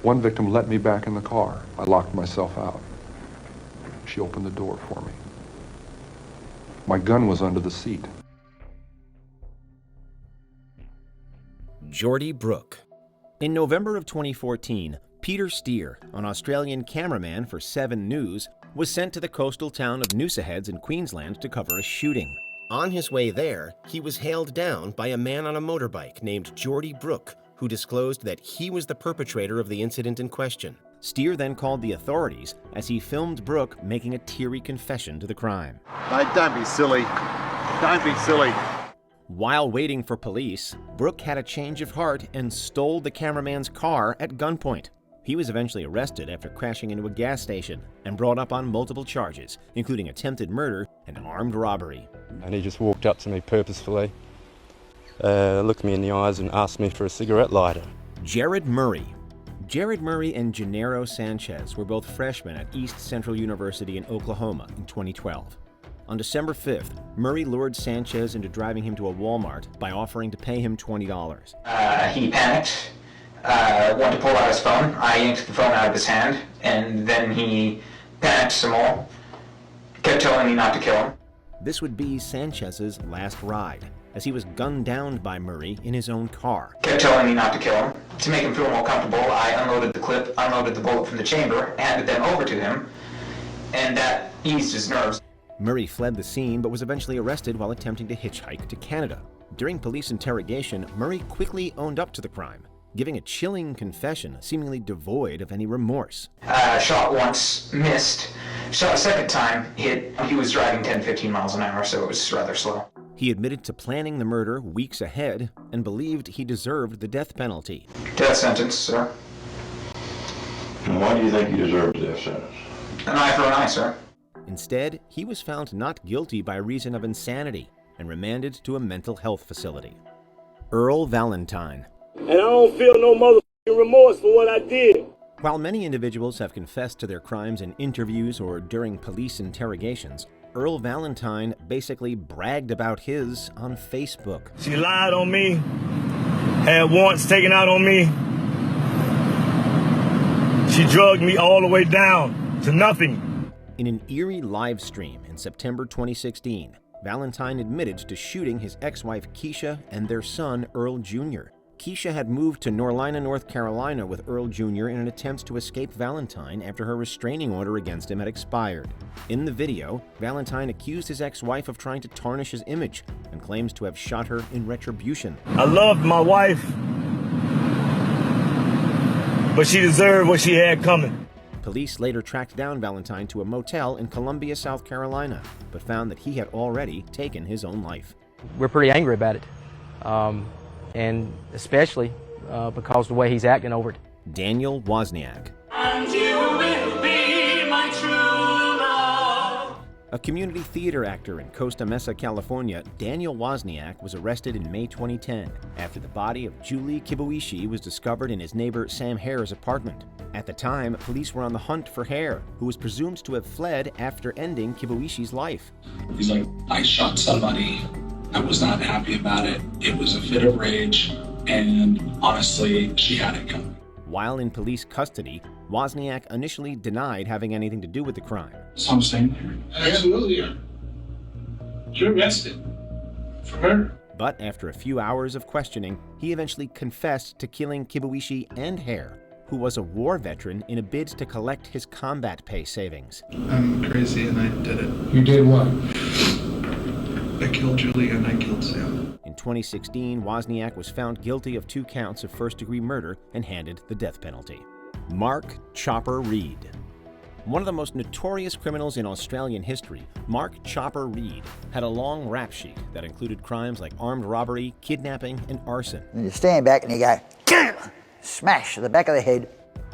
One victim let me back in the car. I locked myself out. She opened the door for me. My gun was under the seat. Jordy Brook. In November of 2014, Peter Steer, an Australian cameraman for 7 News, was sent to the coastal town of Noosaheads in Queensland to cover a shooting. On his way there, he was hailed down by a man on a motorbike named Jordy Brook, who disclosed that he was the perpetrator of the incident in question. Steer then called the authorities as he filmed Brook making a teary confession to the crime. Mate, don't be silly. Don't be silly. While waiting for police, Brook had a change of heart and stole the cameraman's car at gunpoint. He was eventually arrested after crashing into a gas station and brought up on multiple charges, including attempted murder and armed robbery. And he just walked up to me purposefully, looked me in the eyes and asked me for a cigarette lighter. Jared Murray. Jared Murray and Gennaro Sanchez were both freshmen at East Central University in Oklahoma in 2012. On December 5th, Murray lured Sanchez into driving him to a Walmart by offering to pay him $20. He panicked, wanted to pull out his phone. I yanked the phone out of his hand, and then he panicked some more, kept telling me not to kill him. This would be Sanchez's last ride, as he was gunned down by Murray in his own car. Kept telling me not to kill him. To make him feel more comfortable, I unloaded the clip, unloaded the bullet from the chamber, handed them over to him, and that eased his nerves. Murray fled the scene but was eventually arrested while attempting to hitchhike to Canada. During police interrogation, Murray quickly owned up to the crime, giving a chilling confession seemingly devoid of any remorse. Shot once, missed. Shot a second time, hit. He was driving 10-15 miles an hour, so it was rather slow. He admitted to planning the murder weeks ahead and believed he deserved the death penalty. Death sentence, sir. And why do you think you deserved a death sentence? An eye for an eye, sir. Instead, he was found not guilty by reason of insanity and remanded to a mental health facility. Earl Valentine. And I don't feel no motherfucking remorse for what I did. While many individuals have confessed to their crimes in interviews or during police interrogations, Earl Valentine basically bragged about his on Facebook. She lied on me, had warrants taken out on me. She drugged me all the way down to nothing. In an eerie live stream in September 2016, Valentine admitted to shooting his ex-wife Keisha and their son Earl Jr. Keisha had moved to Norlina, North Carolina with Earl Jr. in an attempt to escape Valentine after her restraining order against him had expired. In the video, Valentine accused his ex-wife of trying to tarnish his image and claims to have shot her in retribution. I loved my wife, but she deserved what she had coming. Police later tracked down Valentine to a motel in Columbia, South Carolina, but found that he had already taken his own life. We're pretty angry about it, and especially because of the way he's acting over it. Daniel Wozniak. And you will be my true love. A community theater actor in Costa Mesa, California, Daniel Wozniak was arrested in May 2010 after the body of Julie Kibuishi was discovered in his neighbor Sam Hare's apartment. At the time, police were on the hunt for Hare, who was presumed to have fled after ending Kibuishi's life. He's like, I shot somebody. I was not happy about it. It was a fit of rage, and honestly, she had it coming. While in police custody, Wozniak initially denied having anything to do with the crime. So I'm staying there. Absolutely. You're arrested for murder. But after a few hours of questioning, he eventually confessed to killing Kibuishi and Hare, who was a war veteran in a bid to collect his combat pay savings. I'm crazy and I did it. You did what? I killed Julie and I killed Sam. In 2016, Wozniak was found guilty of 2 counts of first-degree murder and handed the death penalty. Mark Chopper Reed. One of the most notorious criminals in Australian history, Mark Chopper Reed had a long rap sheet that included crimes like armed robbery, kidnapping, and arson. And you stand back and you go, smash to the back of the head.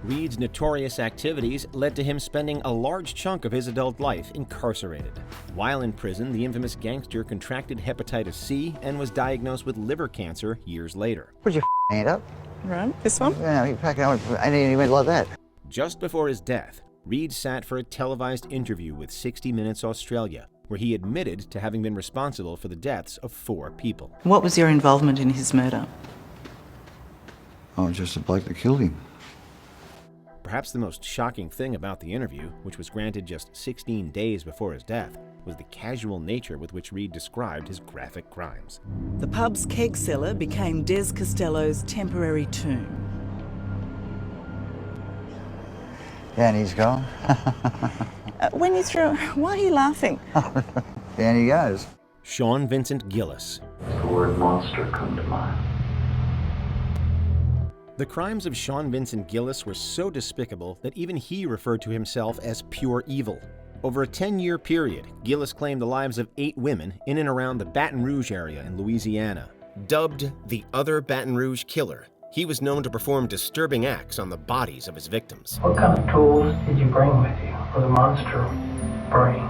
Reed's notorious activities led to him spending a large chunk of his adult life incarcerated. While in prison, the infamous gangster contracted hepatitis C and was diagnosed with liver cancer years later. Put your hand up. Right, this one? Yeah, he went like that. Just before his death, Reed sat for a televised interview with 60 Minutes Australia, where he admitted to having been responsible for the deaths of 4 people. What was your involvement in his murder? Oh, just the bloke that killed him. Perhaps the most shocking thing about the interview, which was granted just 16 days before his death, was the casual nature with which Reed described his graphic crimes. The pub's keg cellar became Des Costello's temporary tomb. Yeah, and he's gone. When you threw, why are you laughing? And he goes. Sean Vincent Gillis. The word monster come to mind. The crimes of Sean Vincent Gillis were so despicable that even he referred to himself as pure evil. Over a 10-year period, Gillis claimed the lives of 8 women in and around the Baton Rouge area in Louisiana. Dubbed the Other Baton Rouge Killer, he was known to perform disturbing acts on the bodies of his victims. What kind of tools did you bring with you for the monster brain?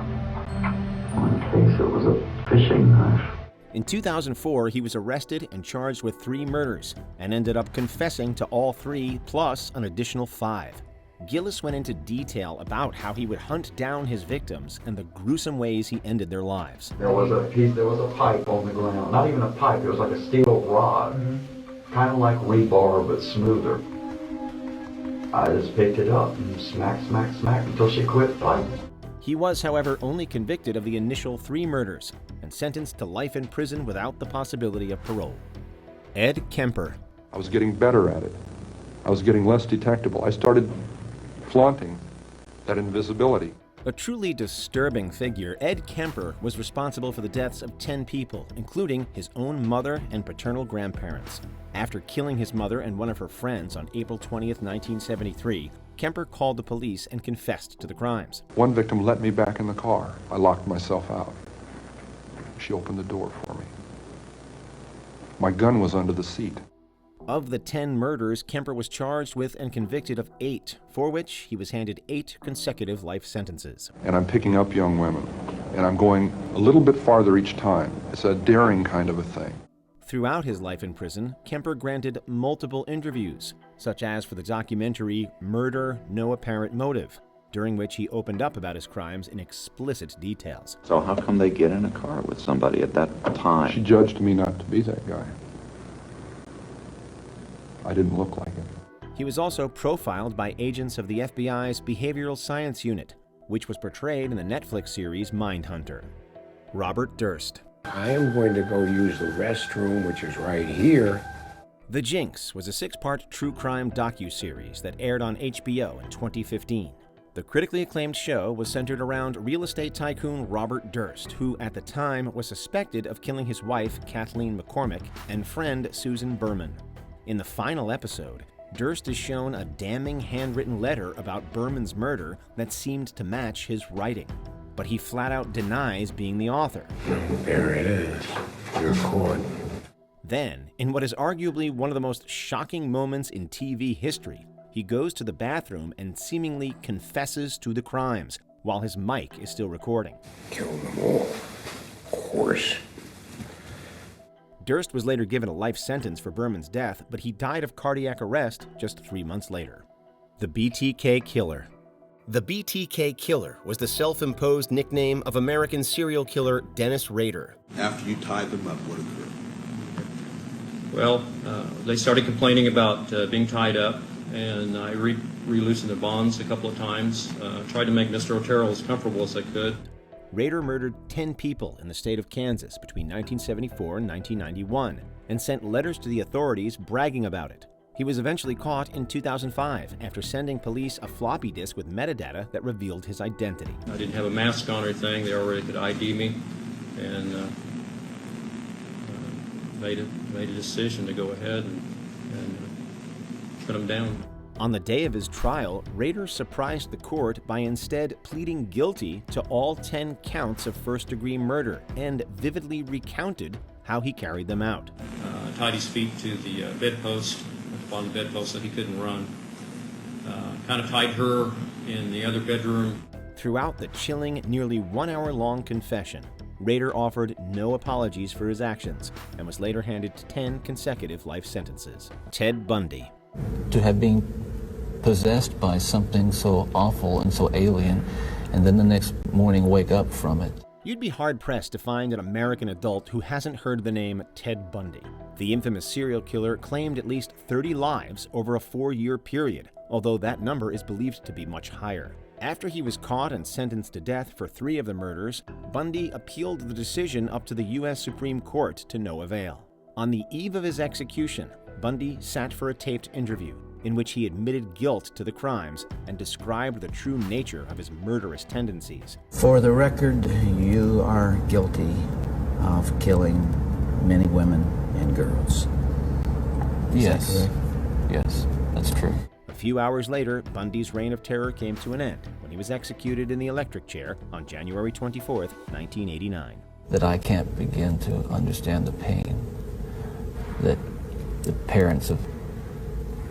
One case, it was a fishing knife. In 2004, he was arrested and charged with 3 murders and ended up confessing to all 3 plus an additional 5. Gillis went into detail about how he would hunt down his victims and the gruesome ways he ended their lives. There was a pipe on the ground. Not even a pipe, it was like a steel rod. Kind of like rebar, but smoother. I just picked it up and smack, smack, smack until she quit fighting. He was, however, only convicted of the initial 3 murders and sentenced to life in prison without the possibility of parole. Ed Kemper. I was getting better at it. I was getting less detectable. I started flaunting that invisibility. A truly disturbing figure, Ed Kemper was responsible for the deaths of 10 people, including his own mother and paternal grandparents. After killing his mother and one of her friends on April 20th, 1973, Kemper called the police and confessed to the crimes. One victim let me back in the car. I locked myself out. She opened the door for me. My gun was under the seat. Of the 10 murders, Kemper was charged with and convicted of 8, for which he was handed 8 consecutive life sentences. And I'm picking up young women, and I'm going a little bit farther each time. It's a daring kind of a thing. Throughout his life in prison, Kemper granted multiple interviews, such as for the documentary Murder, No Apparent Motive, during which he opened up about his crimes in explicit details. So how come they get in a car with somebody at that time? She judged me not to be that guy. I didn't look like him. He was also profiled by agents of the FBI's Behavioral Science Unit, which was portrayed in the Netflix series Mindhunter. Robert Durst. I am going to go use the restroom, which is right here. The Jinx was a 6-part true crime docuseries that aired on HBO in 2015. The critically acclaimed show was centered around real estate tycoon Robert Durst, who at the time was suspected of killing his wife, Kathleen McCormick, and friend Susan Berman. In the final episode, Durst is shown a damning handwritten letter about Berman's murder that seemed to match his writing. But he flat out denies being the author. There it is. You're caught. Then, in what is arguably one of the most shocking moments in TV history, he goes to the bathroom and seemingly confesses to the crimes, while his mic is still recording. Killed them all. Of course. Durst was later given a life sentence for Berman's death, but he died of cardiac arrest just 3 months later. The BTK Killer. The BTK Killer was the self-imposed nickname of American serial killer Dennis Rader. After you tied them up, what occurred? Well, they started complaining about being tied up, and I re-loosened the bonds a couple of times, tried to make Mr. Otero as comfortable as I could. Rader murdered 10 people in the state of Kansas between 1974 and 1991 and sent letters to the authorities bragging about it. He was eventually caught in 2005 after sending police a floppy disk with metadata that revealed his identity. I didn't have a mask on or anything. They already could ID me, and made a decision to go ahead and put him down. On the day of his trial, Rader surprised the court by instead pleading guilty to all 10 counts of first-degree murder and vividly recounted how he carried them out. Tied his feet to the bedpost, on the bedpost so he couldn't run. Kind of tied her in the other bedroom. Throughout the chilling, nearly 1-hour-long confession, Rader offered no apologies for his actions and was later handed 10 consecutive life sentences. Ted Bundy. To have been possessed by something so awful and so alien, and then the next morning wake up from it. You'd be hard-pressed to find an American adult who hasn't heard the name Ted Bundy. The infamous serial killer claimed at least 30 lives over a 4-year period, although that number is believed to be much higher. After he was caught and sentenced to death for 3 of the murders, Bundy appealed the decision up to the U.S. Supreme Court to no avail. On the eve of his execution, Bundy sat for a taped interview in which he admitted guilt to the crimes and described the true nature of his murderous tendencies. For the record, you are guilty of killing many women and girls. Yes. Yes, that's true. A few hours later, Bundy's reign of terror came to an end when he was executed in the electric chair on January 24th, 1989. That I can't begin to understand the pain that the parents of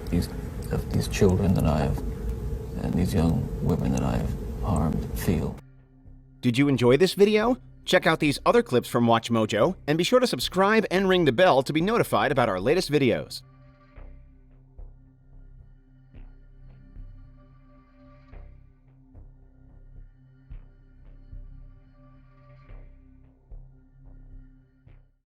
these children that I have and these young women that I have harmed feel. Did you enjoy this video? Check out these other clips from WatchMojo and be sure to subscribe and ring the bell to be notified about our latest videos.